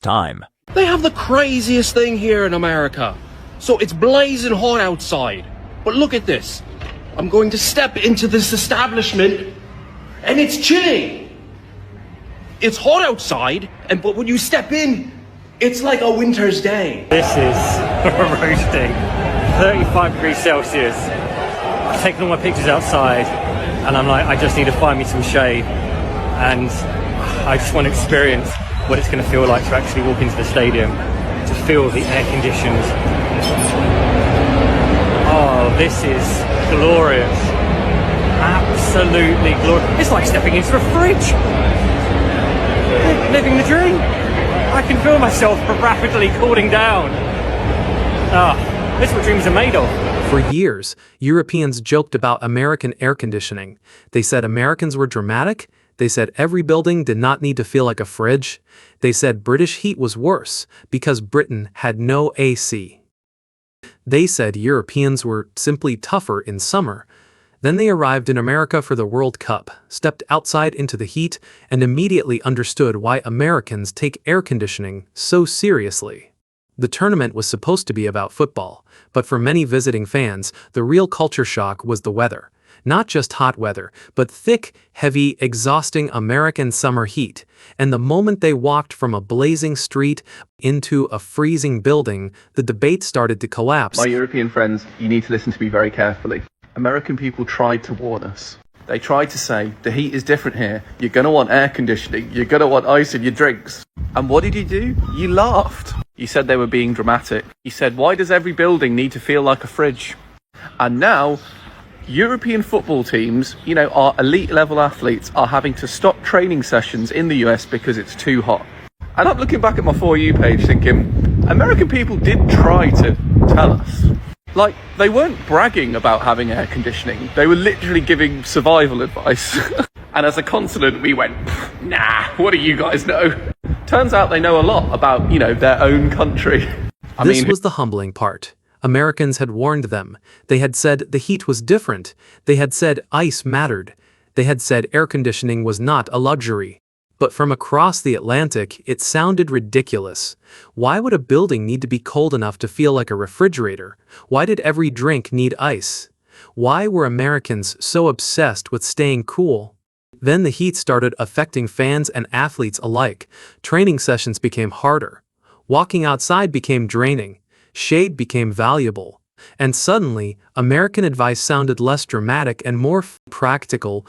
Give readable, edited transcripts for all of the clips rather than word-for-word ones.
time. They have the craziest thing here in America. So it's blazing hot outside. But look at this. I'm going to step into this establishment and it's chilly. It's hot outside, but when you step in, it's like a winter's day. This is roasting. 35 degrees Celsius. I've taken all my pictures outside and I'm like, I just need to find me some shade. And I just want to experience what it's going to feel like to actually walk into the stadium, to feel the air conditions. Oh, this is glorious. Absolutely glorious. It's like stepping into a fridge. Living the dream. I can feel myself rapidly cooling down. This is what dreams are made of. For years, Europeans joked about American air conditioning. They said Americans were dramatic. They said every building did not need to feel like a fridge. They said British heat was worse because Britain had no AC. They said Europeans were simply tougher in summer. Then they arrived in America for the World Cup, stepped outside into the heat, and immediately understood why Americans take air conditioning so seriously. The tournament was supposed to be about football, but for many visiting fans, the real culture shock was the weather. Not just hot weather, but thick, heavy, exhausting American summer heat. And the moment they walked from a blazing street into a freezing building, the debate started to collapse. My European friends, you need to listen to me very carefully. American people tried to warn us. They tried to say, the heat is different here. You're going to want air conditioning. You're going to want ice in your drinks. And what did you do? You laughed. You said they were being dramatic. You said, why does every building need to feel like a fridge? And now, European football teams, our elite level athletes are having to stop training sessions in the US because it's too hot. And I'm looking back at my For You page thinking, American people did try to tell us. Like, they weren't bragging about having air conditioning. They were literally giving survival advice. And as a continent, we went, nah, what do you guys know? Turns out they know a lot about, their own country. This was the humbling part. Americans had warned them. They had said the heat was different. They had said ice mattered. They had said air conditioning was not a luxury. But from across the Atlantic, it sounded ridiculous. Why would a building need to be cold enough to feel like a refrigerator? Why did every drink need ice? Why were Americans so obsessed with staying cool? Then the heat started affecting fans and athletes alike. Training sessions became harder. Walking outside became draining. Shade became valuable. And suddenly, American advice sounded less dramatic and more practical.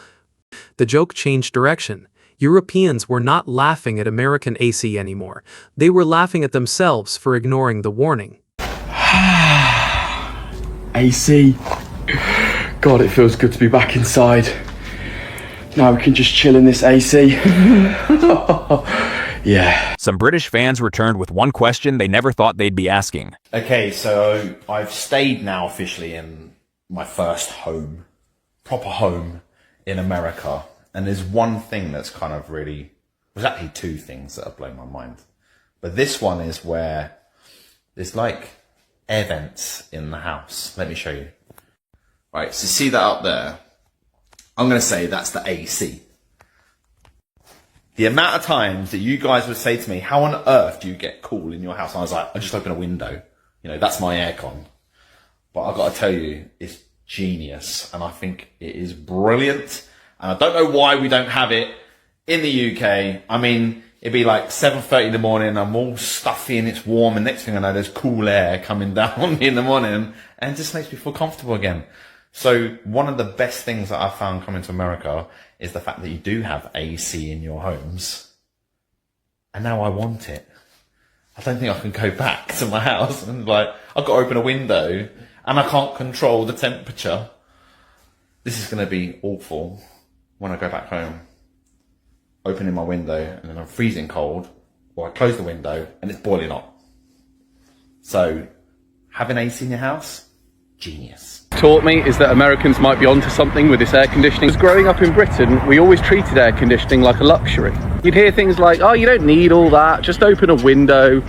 The joke changed direction. Europeans were not laughing at American AC anymore. They were laughing at themselves for ignoring the warning. AC. God, it feels good to be back inside. Now we can just chill in this AC. Yeah. Some British fans returned with one question they never thought they'd be asking. Okay, so I've stayed now officially in my first home, proper home in America. And there's one thing that's kind of there's actually two things that have blown my mind. But this one is where there's like air vents in the house. Let me show you. Right, so see that up there? I'm going to say that's the AC. The amount of times that you guys would say to me, how on earth do you get cool in your house? And I was like, I just open a window. That's my aircon. But I've got to tell you, it's genius. And I think it is brilliant. And I don't know why we don't have it in the UK. I mean, it'd be like 7:30 in the morning. I'm all stuffy and it's warm. And next thing I know, there's cool air coming down on me in the morning. And it just makes me feel comfortable again. So one of the best things that I've found coming to America is the fact that you do have AC in your homes. And now I want it. I don't think I can go back to my house and I've got to open a window and I can't control the temperature. This is going to be awful. When I go back home, opening my window and then I'm freezing cold, or I close the window and it's boiling hot. So, having AC in your house, genius. Taught me is that Americans might be onto something with this air conditioning. Because growing up in Britain, we always treated air conditioning like a luxury. You'd hear things like, oh, you don't need all that, just open a window.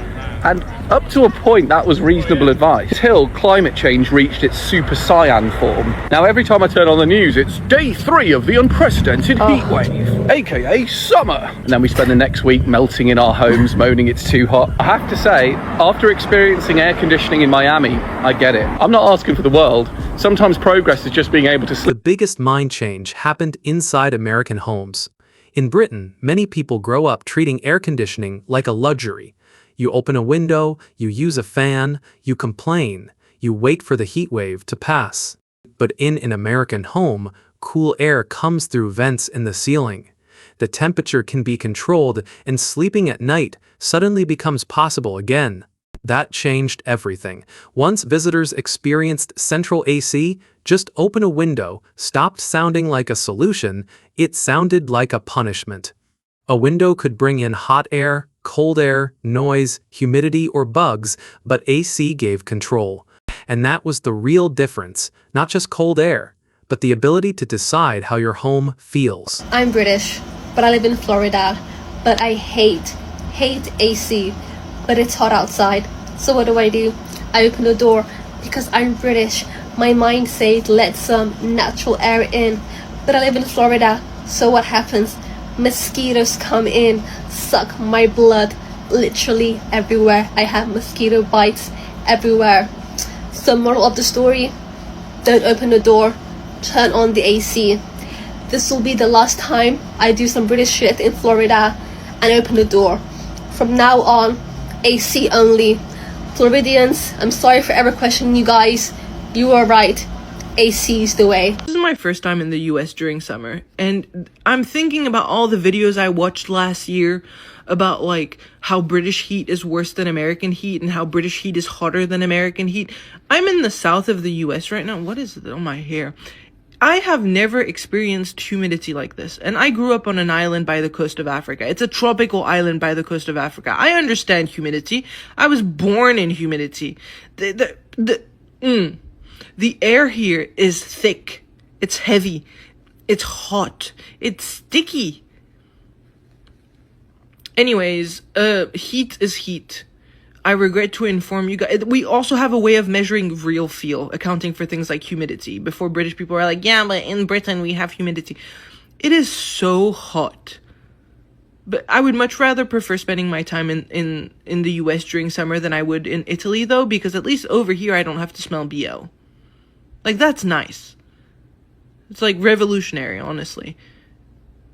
And up to a point, that was reasonable advice, till climate change reached its super cyan form. Now, every time I turn on the news, it's day 3 of the unprecedented heat wave, aka summer. And then we spend the next week melting in our homes, moaning it's too hot. I have to say, after experiencing air conditioning in Miami, I get it. I'm not asking for the world. Sometimes progress is just being able to The biggest mind change happened inside American homes. In Britain, many people grow up treating air conditioning like a luxury. You open a window, you use a fan, you complain, you wait for the heat wave to pass. But in an American home, cool air comes through vents in the ceiling. The temperature can be controlled, and sleeping at night suddenly becomes possible again. That changed everything. Once visitors experienced central AC, just open a window stopped sounding like a solution, it sounded like a punishment. A window could bring in hot air, cold air, noise, humidity, or bugs, but AC gave control. And that was the real difference, not just cold air, but the ability to decide how your home feels. I'm British, but I live in Florida, but I hate AC, but it's hot outside. So what do? I open the door because I'm British. My mind says let some natural air in, but I live in Florida, so what happens? Mosquitoes come in, suck my blood literally everywhere. I have mosquito bites everywhere. So moral of the story, don't open the door, turn on the AC. This will be the last time I do some British shit in Florida and open the door. From now on, AC only. Floridians, I'm sorry for ever questioning you guys. You are right. AC is the way. This is my first time in the US during summer, and I'm thinking about all the videos I watched last year about like how British heat is worse than American heat and how British heat is hotter than American heat. I'm in the south of the US right now. What is it on my hair? I have never experienced humidity like this, and I grew up on an island by the coast of Africa. It's a tropical island by the coast of Africa. I understand humidity. I was born in humidity. The air here is thick. It's heavy. It's hot. It's sticky. Anyways, heat is heat. I regret to inform you guys, we also have a way of measuring real feel, accounting for things like humidity. Before, British people are like, yeah, but in Britain we have humidity. It is so hot. But I would much rather prefer spending my time in the US during summer than I would in Italy, though, because at least over here I don't have to smell BO. Like, that's nice. It's like revolutionary, honestly.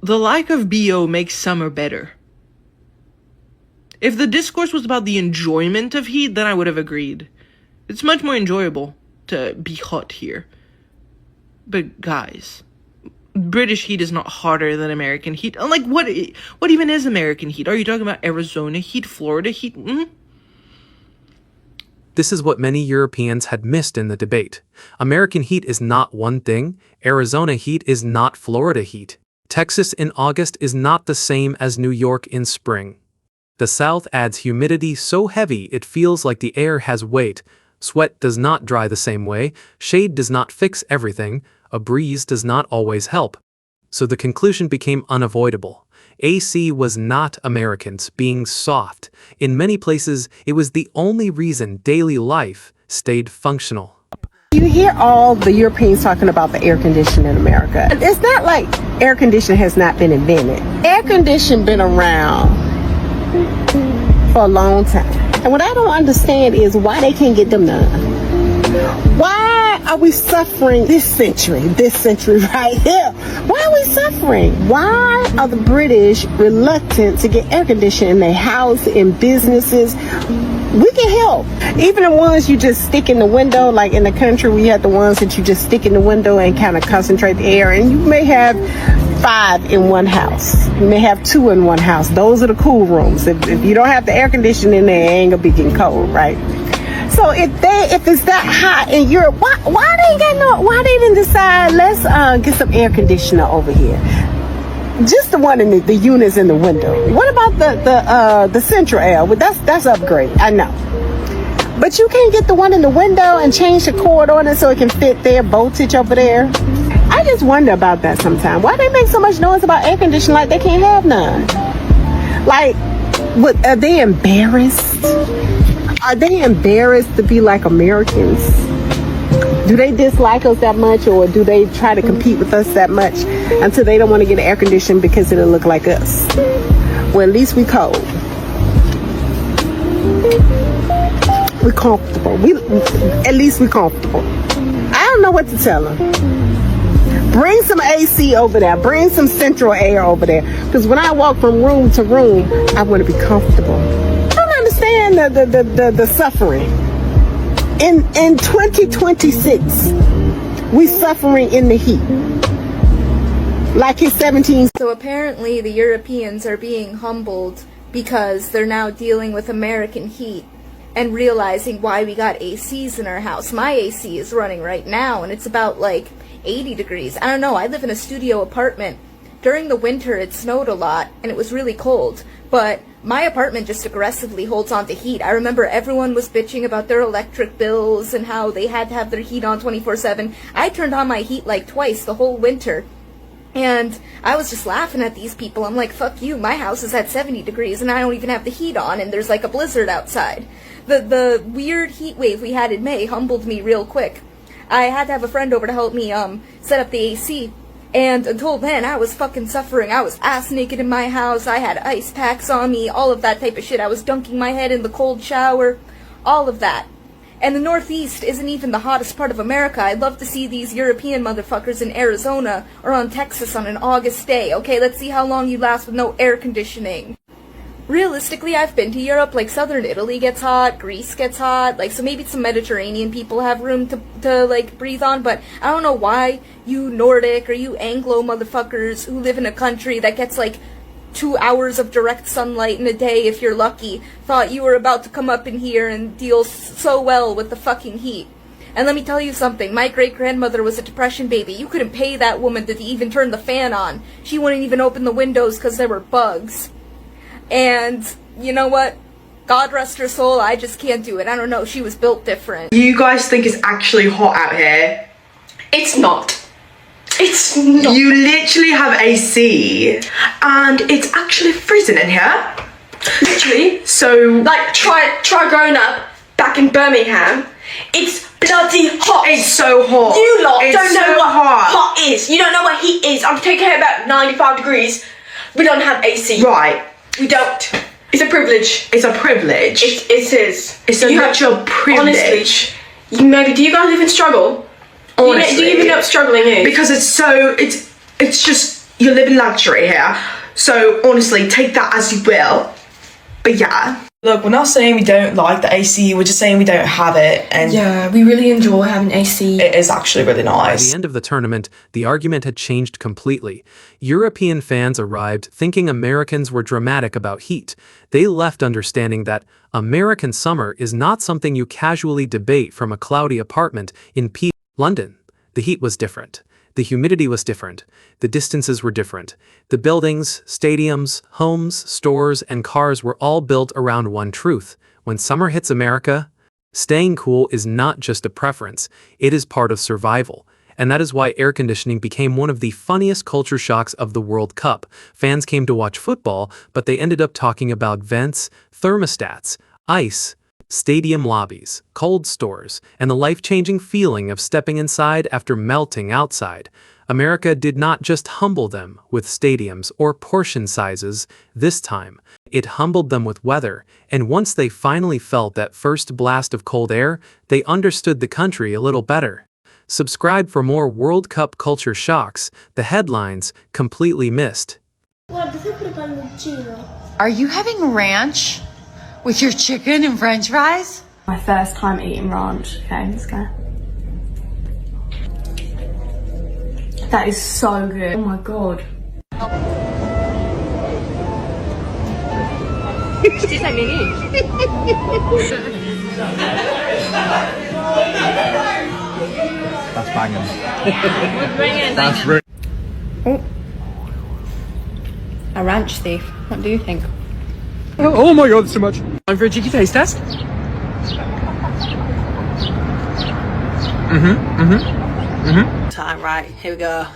The lack of BO makes summer better. If the discourse was about the enjoyment of heat, then I would have agreed. It's much more enjoyable to be hot here. But guys, British heat is not hotter than American heat. Like, what even is American heat? Are you talking about Arizona heat, Florida heat? This is what many Europeans had missed in the debate. American heat is not one thing. Arizona heat is not Florida heat. Texas in August is not the same as New York in spring. The South adds humidity so heavy it feels like the air has weight. Sweat does not dry the same way. Shade does not fix everything. A breeze does not always help. So the conclusion became unavoidable. AC was not Americans being soft. In many places, it was the only reason daily life stayed functional. You hear all the Europeans talking about the air conditioning in America. It's not like air conditioning has not been invented. Air conditioning been around for a long time. And what I don't understand is why they can't get them done. Why are we suffering this century right here? Why are we suffering? Why are the British reluctant to get air conditioning in their house, in businesses? We can help. Even the ones you just stick in the window, like in the country, we have the ones that you just stick in the window and kind of concentrate the air. And you may have 5 in one house. You may have 2 in one house. Those are the cool rooms. If you don't have the air conditioning in there, it ain't gonna be getting cold, right? So if it's that hot in Europe, why they didn't decide let's get some air conditioner over here? Just the one in the units in the window. What about the central air? Well, that's upgrade. I know. But you can't get the one in the window and change the cord on it so it can fit their voltage over there. I just wonder about that sometimes. Why they make so much noise about air conditioning like they can't have none? Like, are they embarrassed Are they embarrassed to be like Americans? Do they dislike us that much, or do they try to compete with us that much until they don't want to get air conditioning because it'll look like us? Well, at least we cold. We're comfortable. At least we're comfortable. I don't know what to tell them. Bring some AC over there. Bring some central air over there. Because when I walk from room to room, I want to be comfortable. I don't understand the suffering. In 2026, we suffering in the heat. Like it's 17. So apparently the Europeans are being humbled because they're now dealing with American heat and realizing why we got ACs in our house. My AC is running right now and it's about like 80 degrees. I don't know, I live in a studio apartment. During the winter it snowed a lot and it was really cold, but my apartment just aggressively holds on to heat. I remember everyone was bitching about their electric bills and how they had to have their heat on 24/7. I turned on my heat like twice the whole winter. And I was just laughing at these people. I'm like, fuck you, my house is at 70 degrees and I don't even have the heat on and there's like a blizzard outside. The weird heat wave we had in May humbled me real quick. I had to have a friend over to help me set up the AC. And until then, I was fucking suffering. I was ass naked in my house. I had ice packs on me, all of that type of shit. I was dunking my head in the cold shower, all of that. And the Northeast isn't even the hottest part of America. I'd love to see these European motherfuckers in Arizona or on Texas on an August day. Okay, let's see how long you last with no air conditioning. Realistically, I've been to Europe, like southern Italy gets hot, Greece gets hot, like so maybe some Mediterranean people have room to like breathe on, but I don't know why you Nordic or you Anglo motherfuckers who live in a country that gets like 2 hours of direct sunlight in a day if you're lucky, thought you were about to come up in here and deal so well with the fucking heat. And let me tell you something, my great-grandmother was a depression baby. You couldn't pay that woman to even turn the fan on. She wouldn't even open the windows because there were bugs. And you know what? God rest her soul, I just can't do it. I don't know, she was built different. You guys think it's actually hot out here? It's not. It's not. You literally have AC and it's actually freezing in here. Literally. So like try growing up back in Birmingham. It's bloody hot. It's so hot. You lot it's don't know so what hot. hot is. You don't know what heat is. I'm taking here about 95 degrees. We don't have AC. Right. We don't. It's a privilege. It's a privilege. It is. It's a natural privilege. Honestly, maybe do you guys live in struggle? Honestly, do you even know what struggling is? Because it's just you live in luxury here. So honestly, take that as you will. But yeah. Look, we're not saying we don't like the AC, we're just saying we don't have it. And yeah, we really enjoy having AC. It is actually really nice. By the end of the tournament, the argument had changed completely. European fans arrived thinking Americans were dramatic about heat. They left understanding that American summer is not something you casually debate from a cloudy apartment in London. The heat was different. The humidity was different. The distances were different. The buildings, stadiums, homes, stores, and cars were all built around one truth. When summer hits America, staying cool is not just a preference, it is part of survival. And that is why air conditioning became one of the funniest culture shocks of the World Cup. Fans came to watch football, but they ended up talking about vents, thermostats, ice, stadium lobbies, cold stores, and the life-changing feeling of stepping inside after melting outside. America did not just humble them with stadiums or portion sizes this time. It humbled them with weather, and once they finally felt that first blast of cold air, they understood the country a little better. Subscribe for more World Cup culture shocks, the headlines completely missed. Are you having ranch with your chicken and french fries? My first time eating ranch. Okay, let's go. That is so good. Oh my god. That's banging. That's really. Oh. A ranch thief. What do you think? Oh my god, it's too much. Time for a cheeky taste test. Time, right, here we go.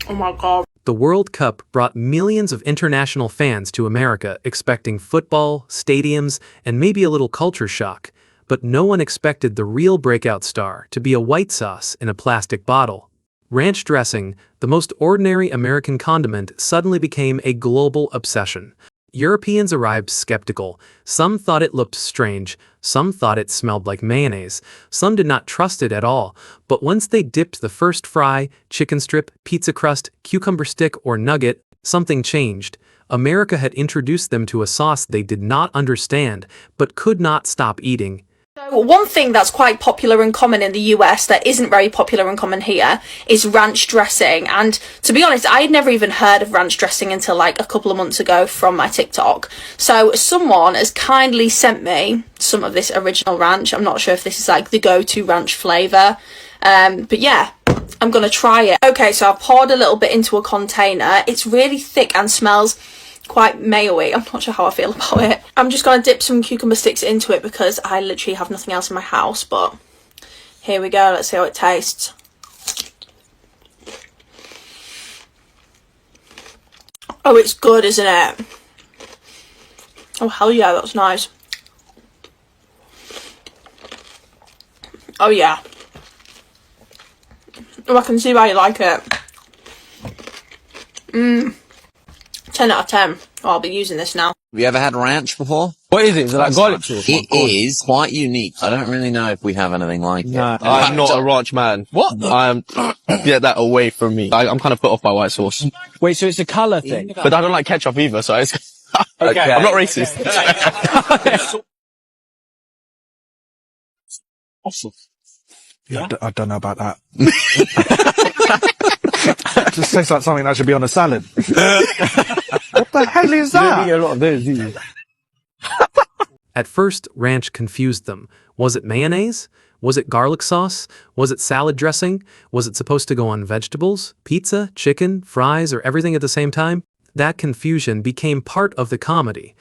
Oh my god. The World Cup brought millions of international fans to America expecting football, stadiums, and maybe a little culture shock, but no one expected the real breakout star to be a white sauce in a plastic bottle. Ranch dressing, the most ordinary American condiment, suddenly became a global obsession. Europeans arrived skeptical. Some thought it looked strange, some thought it smelled like mayonnaise, some did not trust it at all, but once they dipped the first fry, chicken strip, pizza crust, cucumber stick, or nugget, something changed. America had introduced them to a sauce they did not understand, but could not stop eating. So one thing that's quite popular and common in the US that isn't very popular and common here is ranch dressing. And to be honest, I had never even heard of ranch dressing until like a couple of months ago from my TikTok. So someone has kindly sent me some of this original ranch. I'm not sure if this is like the go-to ranch flavour. But yeah, I'm going to try it. Okay, so I've poured a little bit into a container. It's really thick and smells quite mayo-y. I'm not sure how I feel about it. I'm just going to dip some cucumber sticks into it because I literally have nothing else in my house, but here we go. Let's see how it tastes. Oh, it's good, isn't it? Oh, hell yeah, that's nice. Oh, yeah. Oh, I can see why you like it. 10 out of 10. Oh, I'll be using this now. Have you ever had ranch before? What is it? Is it like garlic sauce? It is quite unique. I don't really know if we have anything like it. I'm not a ranch man. What? Get that away from me. I'm kind of put off by white sauce. Wait, so it's a colour thing? But I don't like ketchup either, so it's... Okay. I'm not racist. Awesome. Yeah, I don't know about that. It just tastes like something that should be on a salad. What the hell is that? You don't eat a lot of those, do you? At first, ranch confused them. Was it mayonnaise? Was it garlic sauce? Was it salad dressing? Was it supposed to go on vegetables, pizza, chicken, fries, or everything at the same time? That confusion became part of the comedy.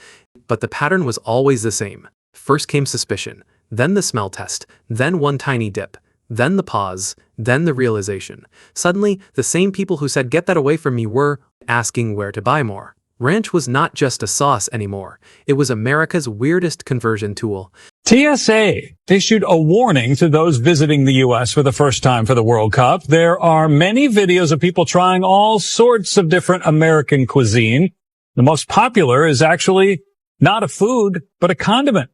But the pattern was always the same. First came suspicion, then the smell test, then one tiny dip, then the pause, then the realization. Suddenly, the same people who said "get that away from me" were asking where to buy more. Ranch was not just a sauce anymore. It was America's weirdest conversion tool. TSA issued a warning to those visiting the U.S. for the first time for the World Cup. There are many videos of people trying all sorts of different American cuisine. The most popular is actually not a food, but a condiment.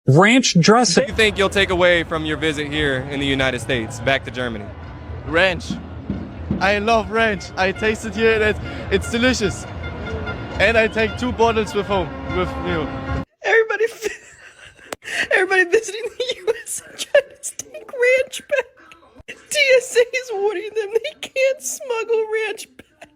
Ranch dressing. What do you think you'll take away from your visit here in the United States, back to Germany? Ranch. I love ranch. I taste it here and it's delicious. And I take 2 bottles with home, with me. Everybody visiting the US are trying to take ranch back. TSA is warning them they can't smuggle ranch back.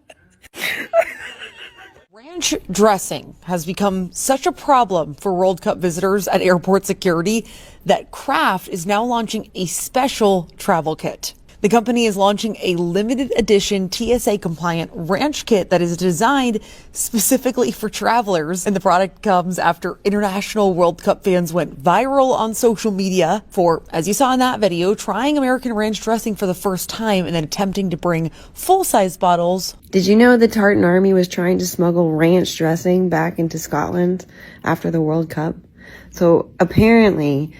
Ranch dressing has become such a problem for World Cup visitors at airport security that Kraft is now launching a special travel kit. The company is launching a limited edition TSA compliant ranch kit that is designed specifically for travelers. And the product comes after international World Cup fans went viral on social media for, as you saw in that video, trying American ranch dressing for the first time and then attempting to bring full-size bottles. Did you know the Tartan Army was trying to smuggle ranch dressing back into Scotland after the World Cup? So apparently,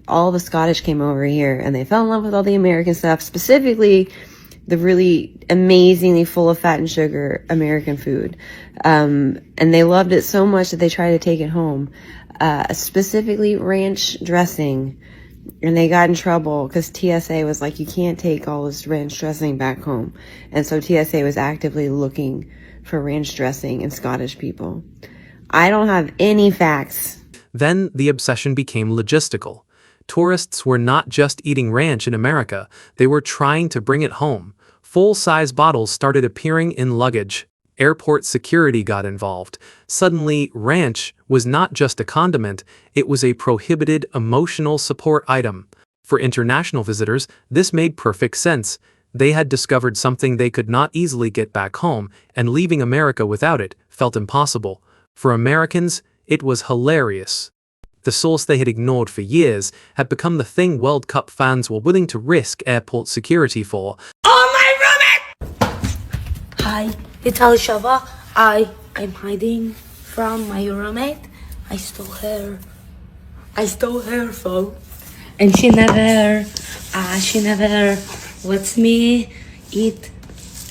all the Scottish came over here and they fell in love with all the American stuff, specifically the really amazingly full of fat and sugar American food. And they loved it so much that they tried to take it home, specifically ranch dressing. And they got in trouble because TSA was like, you can't take all this ranch dressing back home. And so TSA was actively looking for ranch dressing in Scottish people. I don't have any facts. Then the obsession became logistical. Tourists were not just eating ranch in America, they were trying to bring it home. Full-size bottles started appearing in luggage. Airport security got involved. Suddenly, ranch was not just a condiment, it was a prohibited emotional support item. For international visitors, this made perfect sense. They had discovered something they could not easily get back home, and leaving America without it felt impossible. For Americans, it was hilarious. The source they had ignored for years had become the thing World Cup fans were willing to risk airport security for. Oh, my roommate! Hi, it's Alishava. I'm hiding from my roommate. I stole her phone, and she never lets me eat.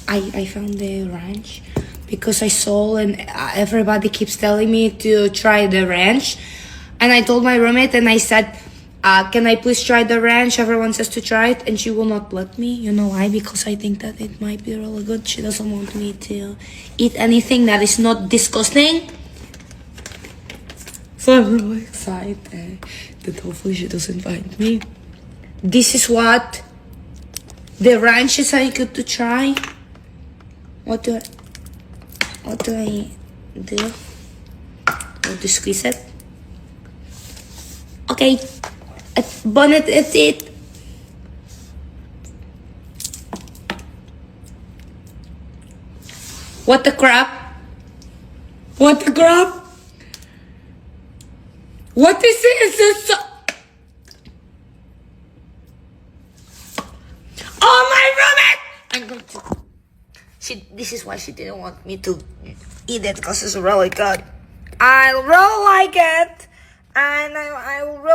I found the ranch because I stole, and everybody keeps telling me to try the ranch. And I told my roommate, and I said, can I please try the ranch? Everyone says to try it, and she will not let me. You know why? Because I think that it might be really good. She doesn't want me to eat anything that is not disgusting. So I'm really excited that hopefully she doesn't find me. This is what the ranch is I good to try. What do I do? Or to squeeze it? Okay, bonnet is it. What the crap? What the crap? What is it? Is this so... Oh, my roommate! I'm going to... This is why she didn't want me to eat it, because it's really good. I really like it. And I'm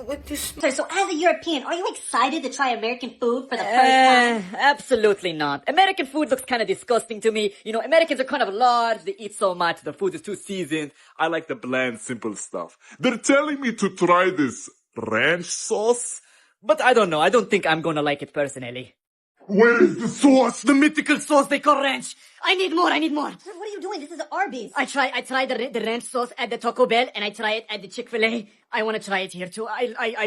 going to... So as a European, are you excited to try American food for the first time? Absolutely not. American food looks kind of disgusting to me. You know, Americans are kind of large, they eat so much, the food is too seasoned. I like the bland, simple stuff. They're telling me to try this ranch sauce, but I don't know. I don't think I'm gonna like it personally. Where is the sauce? The mythical sauce they call ranch. I need more. What are you doing? This is Arby's. I tried the ranch sauce at the Taco Bell, and I tried it at the Chick-fil-A. I want to try it here too. I